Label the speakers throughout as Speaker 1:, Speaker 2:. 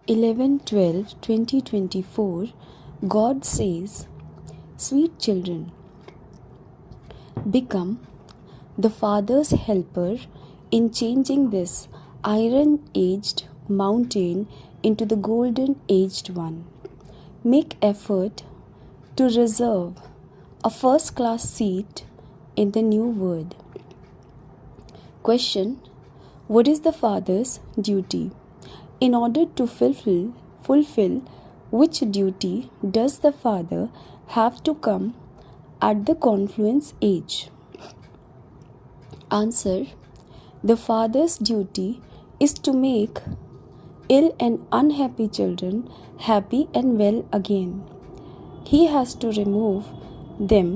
Speaker 1: 11/12/2024, God says, "Sweet children, become the Father's helper in changing this iron-aged mountain into the golden-aged one. Make effort to reserve a first-class seat in the new world." Question: what is the Father's duty? In order to fulfill which duty does the Father have to come at the confluence age? Answer: the Father's duty is to make ill and unhappy children happy and well again. He has to remove them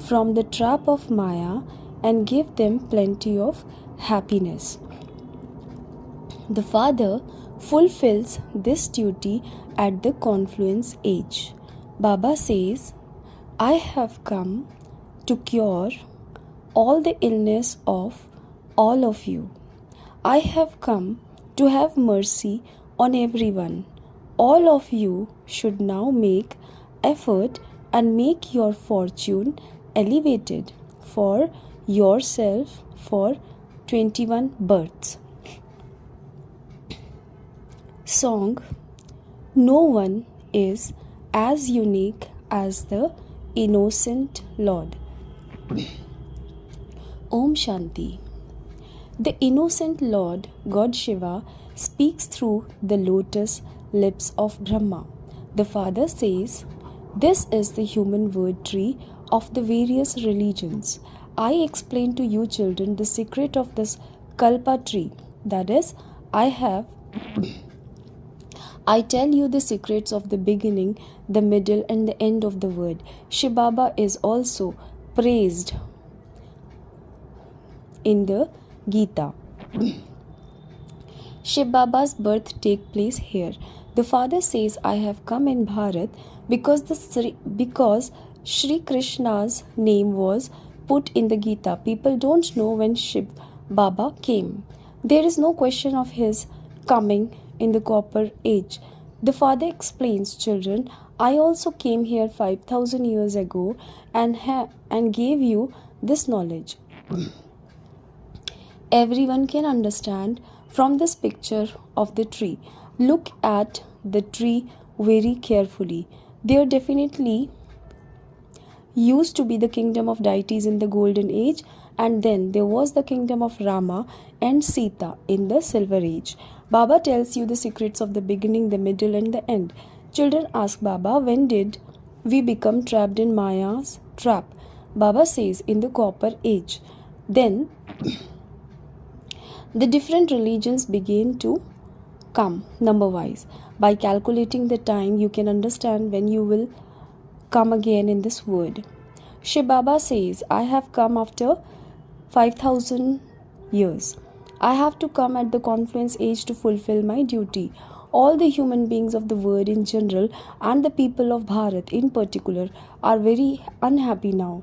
Speaker 1: from the trap of Maya and give them plenty of happiness. The Father fulfills this duty at the confluence age. Baba says, "I have come to cure all the illness of all of you. I have come to have mercy on everyone. All of you should now make effort and make your fortune elevated for yourself for 21 births." Song: no one is as unique as the innocent Lord. Om Shanti. The innocent Lord, God Shiva, speaks through the lotus lips of Brahma. The Father says, "This is the human word tree of the various religions. I explain to you children the secret of this Kalpa tree. That is, I tell you the secrets of the beginning, the middle and the end of the word." Shiv Baba is also praised in the Gita. Shiv Baba's birth take place here. The Father says, "I have come in Bharat because Shri Krishna's name was put in the Gita. People don't know when Shiv Baba came. There is no question of his coming in the copper age." The Father explains, "Children, I also came here 5,000 years ago and gave you this knowledge." Everyone can understand from this picture of the tree. Look at the tree very carefully. There definitely used to be the kingdom of deities in the golden age, and then there was the kingdom of Rama and Sita in the silver age. Baba tells you the secrets of the beginning, the middle and the end. Children ask Baba, when did we become trapped in Maya's trap? Baba says, in the copper age. Then the different religions begin to come number-wise. By calculating the time, you can understand when you will come again in this world. Shiv Baba says, "I have come after 5,000 years. I have to come at the confluence age to fulfill my duty. All the human beings of the world in general and the people of Bharat in particular are very unhappy now.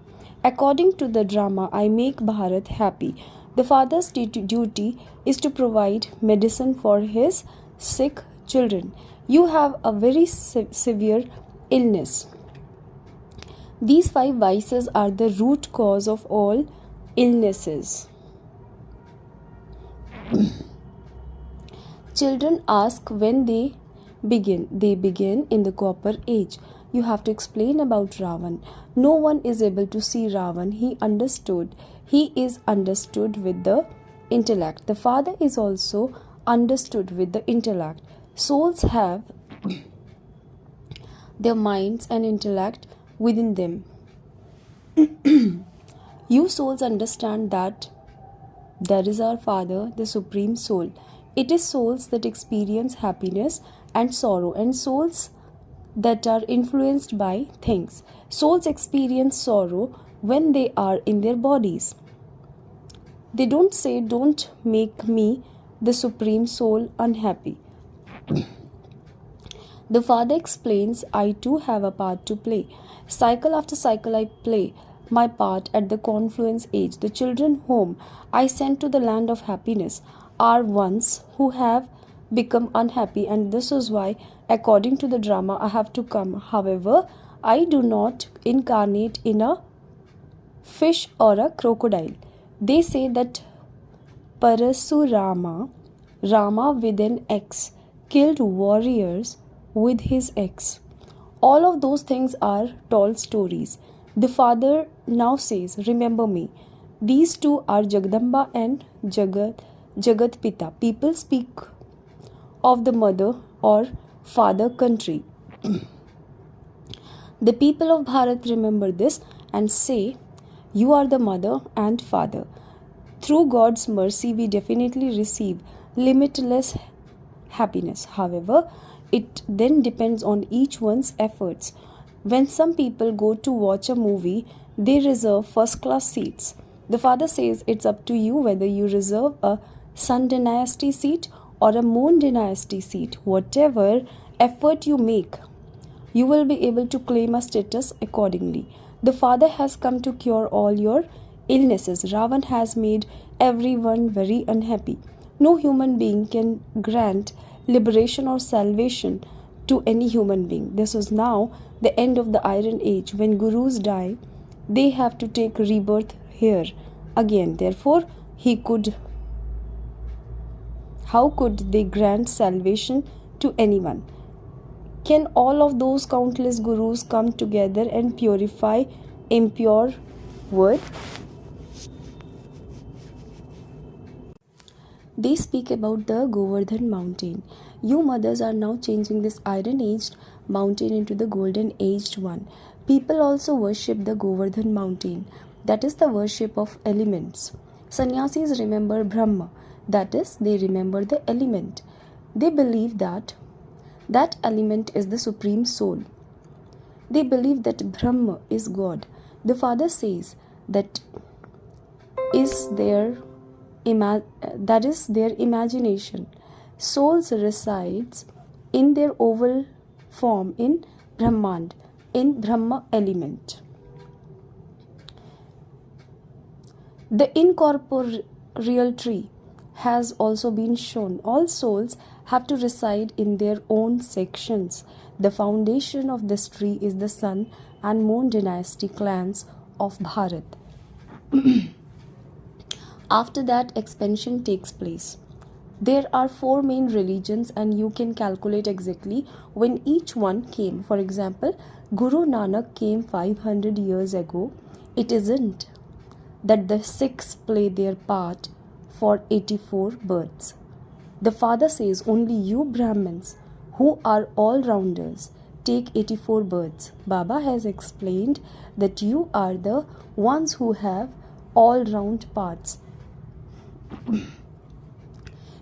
Speaker 1: According to the drama, I make Bharat happy. The Father's duty is to provide medicine for his sick children. You have a very severe illness. These 5 vices are the root cause of all illnesses." Children ask when they begin. They begin in the copper age. You have to explain about Ravan. No one is able to see Ravan. He is understood with the intellect. The Father is also understood with the intellect. Souls have their minds and intellect within them. You souls understand that there is our Father, the Supreme Soul. It is souls that experience happiness and sorrow, and souls that are influenced by things. Souls experience sorrow when they are in their bodies. They don't say, "Don't make me, the Supreme Soul, unhappy." The Father explains, "I too have a part to play. Cycle after cycle I play my part at the confluence age. The children whom I sent to the land of happiness are ones who have become unhappy, and this is why, according to the drama, I have to come. However, I do not incarnate in a fish or a crocodile. They say that Parasurama, Rama with an X, killed warriors with his X. All of those things are tall stories. The father now says, remember me. These two are Jagdamba and Jagat Pita. People speak of the mother or father country. The people of Bharat remember this and say, you are the mother and father. Through God's mercy, we definitely receive limitless happiness. However, it then depends on each one's efforts. When some people go to watch a movie, they reserve first class seats. The father says it's up to you whether you reserve a Sun dynasty seat or a Moon dynasty seat. Whatever effort you make, you will be able to claim a status accordingly. The Father has come to cure all your illnesses. Ravan has made everyone very unhappy. No human being can grant liberation or salvation to any human being. This is now the end of the Iron Age. When gurus die, they have to take rebirth here again. Therefore, how could they grant salvation to anyone? Can all of those countless gurus come together and purify impure word? They speak about the Govardhan mountain. You mothers are now changing this iron-aged mountain into the golden-aged one. People also worship the Govardhan mountain. That is the worship of elements. Sannyasis remember Brahma. That is, they remember the element. They believe that element is the supreme soul. They believe that Brahma is God. The father says that is their imagination. Souls resides in their oval form in Brahmand, in Brahma element. The incorporeal tree has also been shown. All souls have to reside in their own sections. The foundation of this tree is the Sun and Moon dynasty clans of Bharat. After that, expansion takes place. There are 4 main religions, and you can calculate exactly when each one came. For example, Guru Nanak came 500 years ago. It isn't that the Sikhs play their part for 84 births. The father says only you Brahmins, who are all-rounders, take 84 births. Baba has explained that you are the ones who have all-round parts.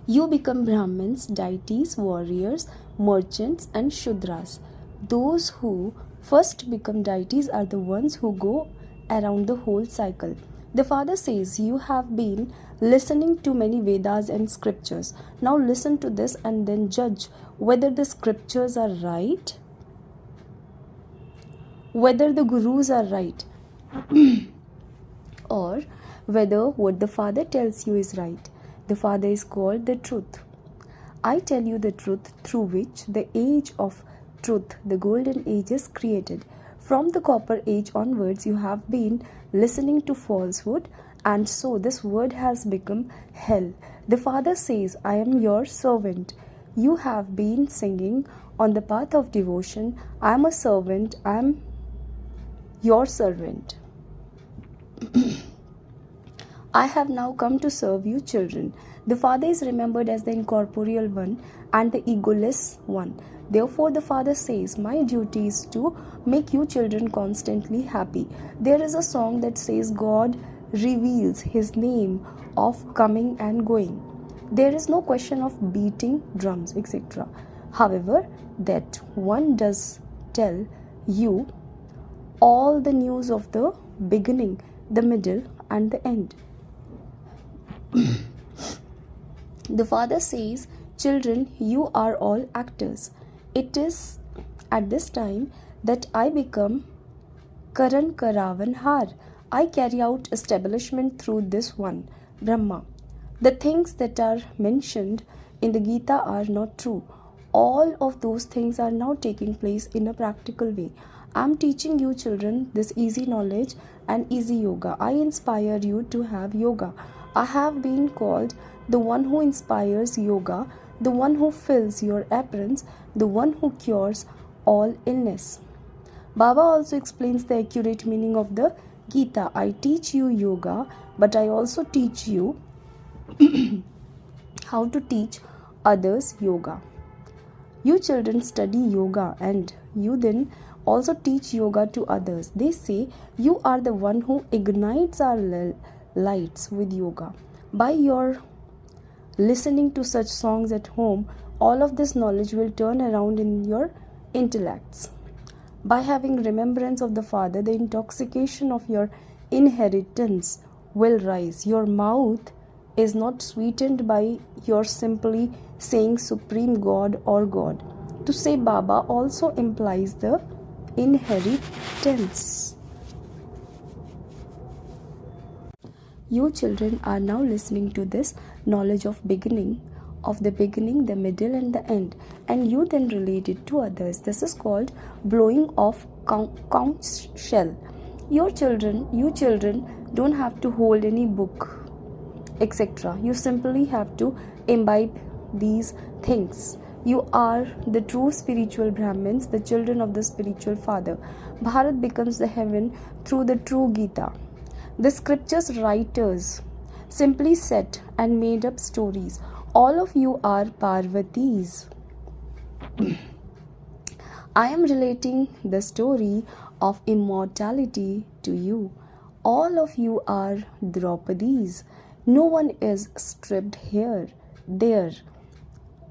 Speaker 1: You become Brahmins, deities, warriors, merchants and Shudras. Those who first become deities are the ones who go around the whole cycle. The father says you have been listening to many Vedas and scriptures. Now listen to this and then judge whether the scriptures are right, whether the gurus are right, or whether what the father tells you is right. The father is called the truth. I tell you the truth through which the age of truth, the golden age, is created. From the copper age onwards, you have been listening to falsehood, and so this word has become hell. The father says, I am your servant. You have been singing on the path of devotion. I am a servant. I am your servant. I have now come to serve you children. The father is remembered as the incorporeal one and the egoless one. Therefore, the father says, my duty is to make you children constantly happy. There is a song that says God reveals his name of coming and going. There is no question of beating drums, etc. However, that one does tell you all the news of the beginning, the middle and the end. The father says, children, you are all actors. It is at this time that I become Karan Karavan Har. I carry out establishment through this one, Brahma. The things that are mentioned in the Gita are not true. All of those things are now taking place in a practical way. I am teaching you children this easy knowledge and easy yoga. I inspire you to have yoga. I have been called the one who inspires yoga, the one who fills your aprons, the one who cures all illness. Baba also explains the accurate meaning of the Gita. I teach you yoga, but I also teach you how to teach others yoga. You children study yoga and you then also teach yoga to others. They say you are the one who ignites our lights with yoga. By your listening to such songs at home, all of this knowledge will turn around in your intellects. By having remembrance of the Father, the intoxication of your inheritance will rise. Your mouth is not sweetened by your simply saying Supreme God or God. To say Baba also implies the inheritance. You children are now listening to this knowledge of the beginning, the middle and the end, and you then relate it to others. This is called blowing off conch shell. You children don't have to hold any book, etc. You simply have to imbibe these things. You are the true spiritual Brahmins, the children of the spiritual Father. Bharat becomes the heaven through the true Gita. The scriptures writers simply set and made up stories. All of you are Parvatis. I am relating the story of immortality to you. All of you are Draupadis. No one is stripped there.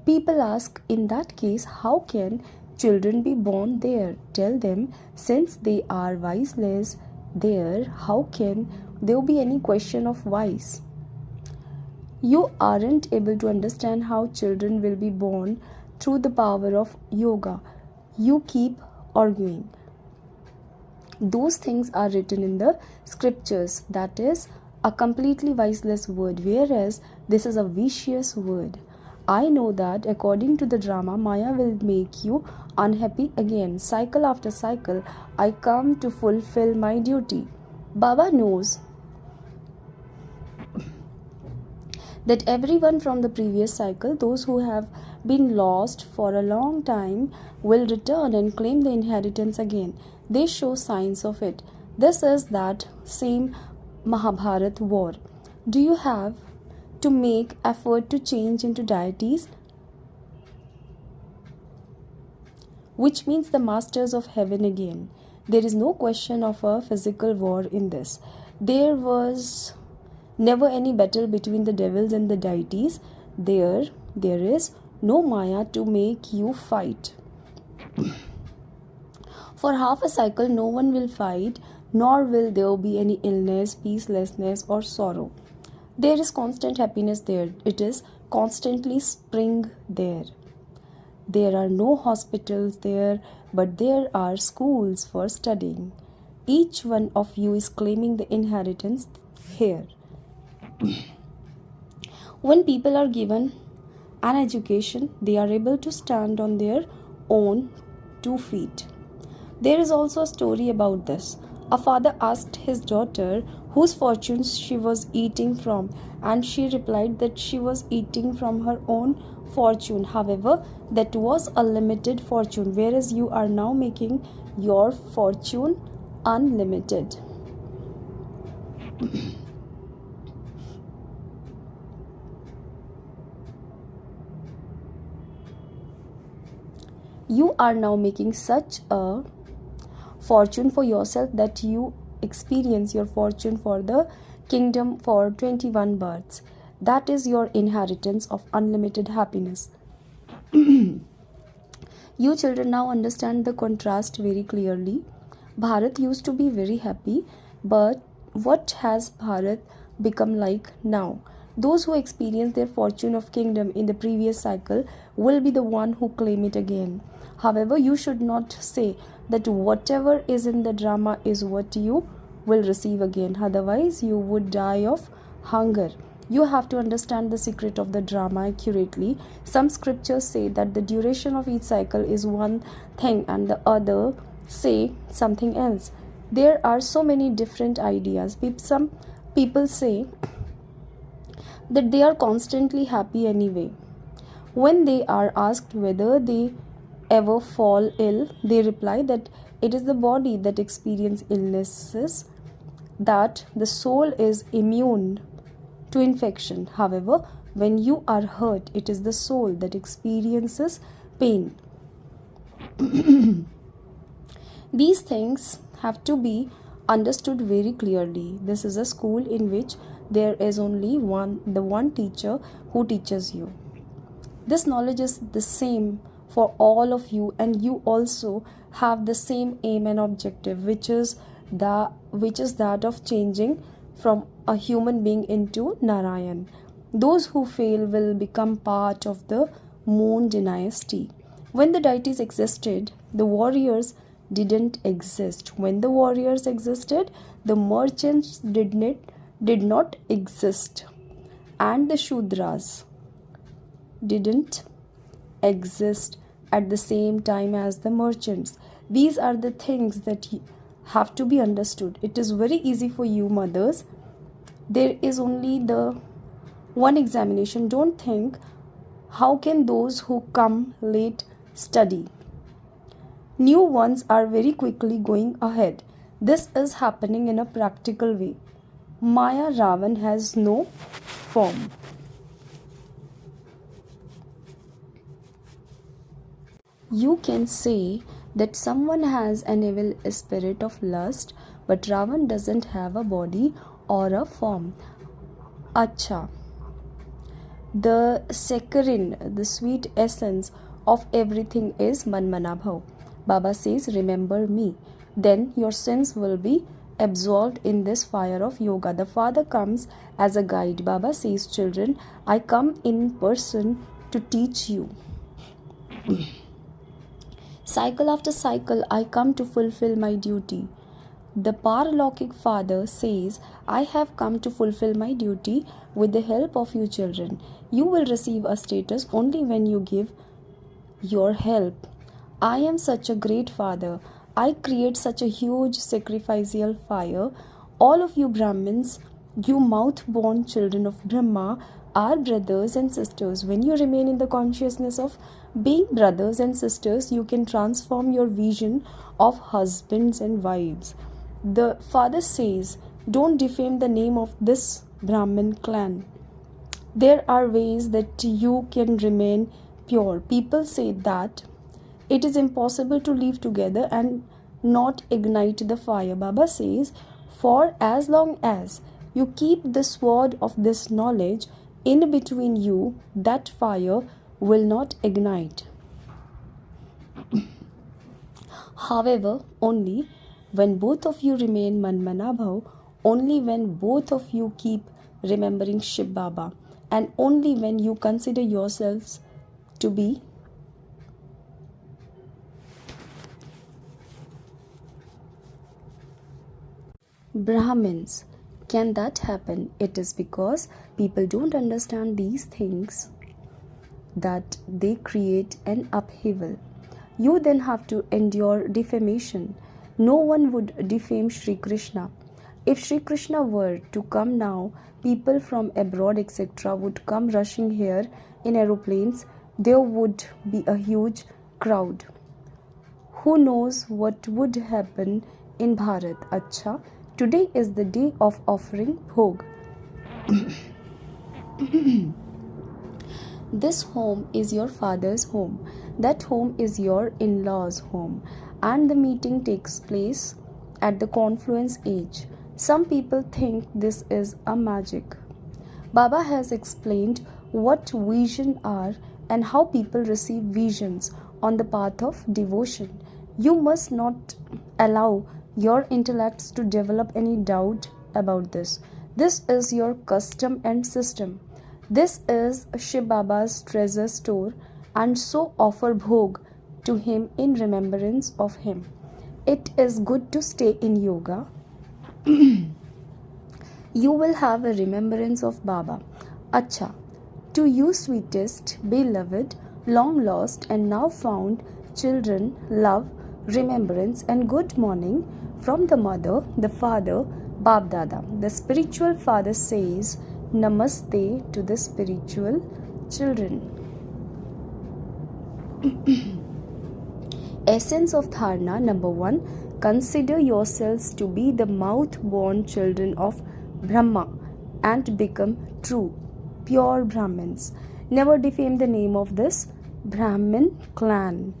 Speaker 1: People ask, in that case, how can children be born there? Tell them, since they are viceless there, how can there be any question of vice? You aren't able to understand how children will be born through the power of yoga. You keep arguing. Those things are written in the scriptures. That is a completely viceless word, whereas this is a vicious word. I know that according to the drama, Maya will make you unhappy again. Cycle after cycle, I come to fulfill my duty. Baba knows that everyone from the previous cycle, those who have been lost for a long time, will return and claim the inheritance again. They show signs of it. This is that same Mahabharat war. Do you have to make effort to change into deities? Which means the masters of heaven again. There is no question of a physical war in this. There was never any battle between the devils and the deities. There is no Maya to make you fight. For half a cycle, no one will fight, nor will there be any illness, peacelessness, or sorrow. There is constant happiness there. It is constantly spring there. There are no hospitals there, but there are schools for studying. Each one of you is claiming the inheritance here. When people are given an education, they are able to stand on their own 2 feet. There is also a story about this. A father asked his daughter whose fortunes she was eating from, and she replied that she was eating from her own fortune. However, that was a limited fortune, whereas you are now making your fortune unlimited. You are now making such a fortune for yourself that you experience your fortune for the kingdom for 21 births. That is your inheritance of unlimited happiness. You children now understand the contrast very clearly. Bharat used to be very happy, but what has Bharat become like now? Those who experience their fortune of kingdom in the previous cycle will be the one who claim it again. However, you should not say that whatever is in the drama is what you will receive again. Otherwise, you would die of hunger. You have to understand the secret of the drama accurately. Some scriptures say that the duration of each cycle is one thing and the other say something else. There are so many different ideas. Some people say that they are constantly happy anyway. When they are asked whether they ever fall ill, they reply that it is the body that experiences illnesses, that the soul is immune to infection. However, when you are hurt, it is the soul that experiences pain. These things have to be understood very clearly. This is a school in which there is only one teacher who teaches you. This knowledge is the same for all of you, and you also have the same aim and objective, which is that of changing from a human being into Narayan. Those who fail will become part of the Moon dynasty. When the deities existed, the warriors didn't exist. When the warriors existed, the merchants did not exist, and the Shudras didn't exist at the same time as the merchants. These are the things that have to be understood. It is very easy for you mothers. There is only the one examination. Don't think, how can those who come late study? New ones are very quickly going ahead. This is happening in a practical way. Maya Ravan has no form. You can say that someone has an evil spirit of lust, but Ravan doesn't have a body or a form. Acha. The saccharine, the sweet essence of everything is Manmanabhav. Baba says, remember me. Then your sins will be absolved in this fire of yoga. The Father comes as a guide. Baba says, children, I come in person to teach you. Cycle after cycle, I come to fulfill my duty. The Paralaukic Father says, I have come to fulfill my duty with the help of you children. You will receive a status only when you give your help. I am such a great Father. I create such a huge sacrificial fire. All of you Brahmins, you mouth-born children of Brahma, are brothers and sisters. When you remain in the consciousness of being brothers and sisters, you can transform your vision of husbands and wives. The Father says, don't defame the name of this Brahmin clan. There are ways that you can remain pure. People say that it is impossible to live together and not ignite the fire. Baba says, for as long as you keep the sword of this knowledge in between you, that fire will not ignite. However, only when both of you remain Manmanabhav, only when both of you keep remembering Shiv Baba, and only when you consider yourselves to be Brahmins, can that happen. It is because people don't understand these things that they create an upheaval. You then have to endure defamation. No one would defame Sri Krishna. If Sri Krishna were to come now, people from abroad etc. would come rushing here in aeroplanes. There would be a huge crowd. Who knows what would happen in Bharat? Acha, today is the day of offering bhog. This home is your father's home. That home is your in-laws' home. And the meeting takes place at the confluence age. Some people think this is a magic. Baba has explained what visions are and how people receive visions on the path of devotion. You must not allow your intellects to develop any doubt about this. This is your custom and system. This is Shiv Baba's treasure store, and so offer bhog to him in remembrance of him. It is good to stay in yoga. You will have a remembrance of Baba. Acha, to you sweetest, beloved, long lost and now found children, love, remembrance and good morning from the mother, the father, Bab Dada. The spiritual father says Namaste to the spiritual children. Essence of Dharana. Number 1. Consider yourselves to be the mouth-born children of Brahma and become true, pure Brahmins. Never defame the name of this Brahmin clan.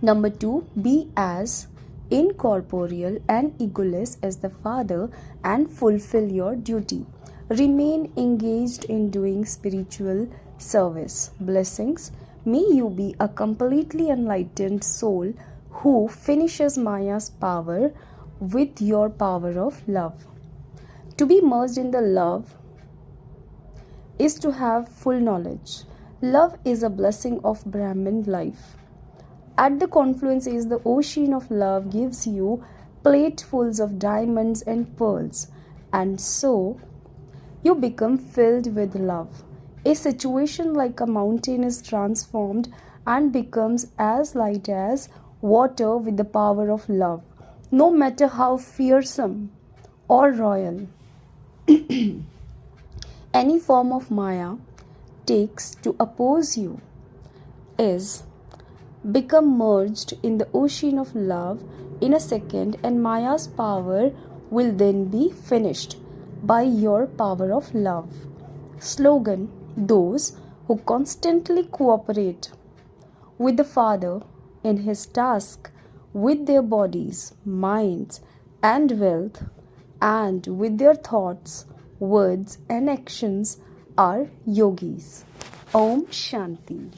Speaker 1: Number 2. Be as incorporeal and egoless as the Father and fulfill your duty. Remain engaged in doing spiritual service. Blessings. May you be a completely enlightened soul who finishes Maya's power with your power of love. To be merged in the love is to have full knowledge. Love is a blessing of Brahmin life. At the confluence is the ocean of love gives you platefuls of diamonds and pearls, and so you become filled with love. A situation like a mountain is transformed and becomes as light as water with the power of love, no matter how fearsome or royal any form of Maya takes to oppose you is become merged in the ocean of love in a second, and Maya's power will then be finished by your power of love. Slogan: those who constantly cooperate with the Father in his task with their bodies, minds, and wealth, and with their thoughts, words, and actions are yogis. Om Shanti.